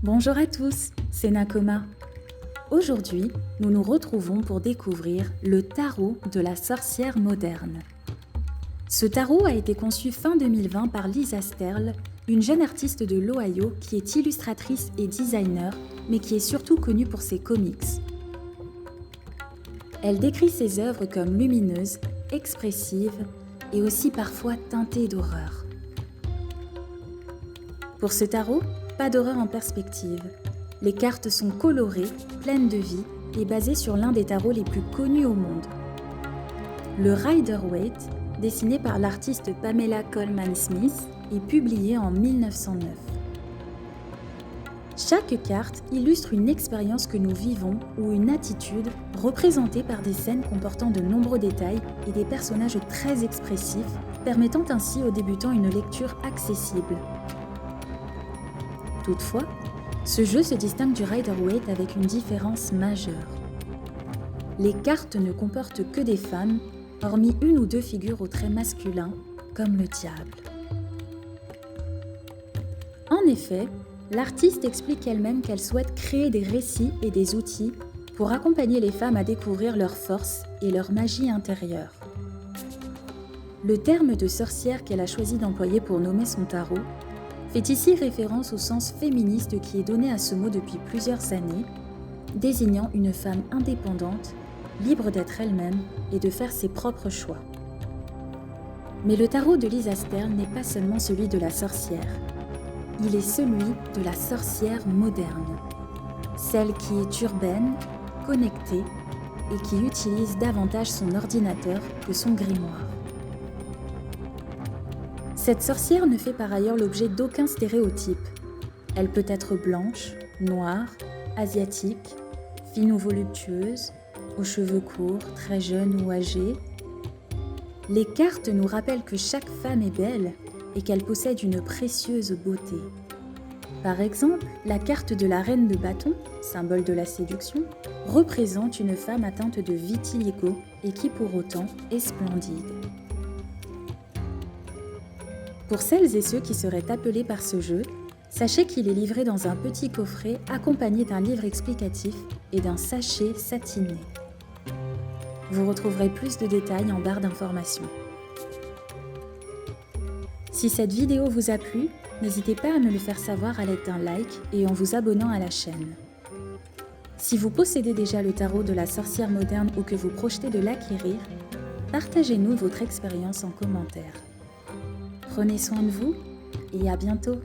Bonjour à tous, c'est Nakoma. Aujourd'hui, nous nous retrouvons pour découvrir le tarot de la sorcière moderne. Ce tarot a été conçu fin 2020 par Lisa Sterle, une jeune artiste de l'Ohio qui est illustratrice et designer, mais qui est surtout connue pour ses comics. Elle décrit ses œuvres comme lumineuses, expressives et aussi parfois teintées d'horreur. Pour ce tarot, pas d'horreur en perspective. Les cartes sont colorées, pleines de vie et basées sur l'un des tarots les plus connus au monde. Le Rider-Waite, dessiné par l'artiste Pamela Colman Smith, est publié en 1909. Chaque carte illustre une expérience que nous vivons ou une attitude représentée par des scènes comportant de nombreux détails et des personnages très expressifs, permettant ainsi aux débutants une lecture accessible. Toutefois, ce jeu se distingue du Rider-Waite avec une différence majeure. Les cartes ne comportent que des femmes, hormis une ou deux figures aux traits masculins, comme le diable. En effet, l'artiste explique elle-même qu'elle souhaite créer des récits et des outils pour accompagner les femmes à découvrir leurs forces et leur magie intérieure. Le terme de sorcière qu'elle a choisi d'employer pour nommer son tarot fait ici référence au sens féministe qui est donné à ce mot depuis plusieurs années, désignant une femme indépendante, libre d'être elle-même et de faire ses propres choix. Mais le tarot de Lisa Sterle n'est pas seulement celui de la sorcière, il est celui de la sorcière moderne, celle qui est urbaine, connectée et qui utilise davantage son ordinateur que son grimoire. Cette sorcière ne fait par ailleurs l'objet d'aucun stéréotype. Elle peut être blanche, noire, asiatique, fine ou voluptueuse, aux cheveux courts, très jeune ou âgée. Les cartes nous rappellent que chaque femme est belle et qu'elle possède une précieuse beauté. Par exemple, la carte de la reine de bâton, symbole de la séduction, représente une femme atteinte de vitiligo et qui pour autant est splendide. Pour celles et ceux qui seraient appelés par ce jeu, sachez qu'il est livré dans un petit coffret accompagné d'un livre explicatif et d'un sachet satiné. Vous retrouverez plus de détails en barre d'informations. Si cette vidéo vous a plu, n'hésitez pas à me le faire savoir à l'aide d'un like et en vous abonnant à la chaîne. Si vous possédez déjà le tarot de la sorcière moderne ou que vous projetez de l'acquérir, partagez-nous votre expérience en commentaire. Prenez soin de vous et à bientôt!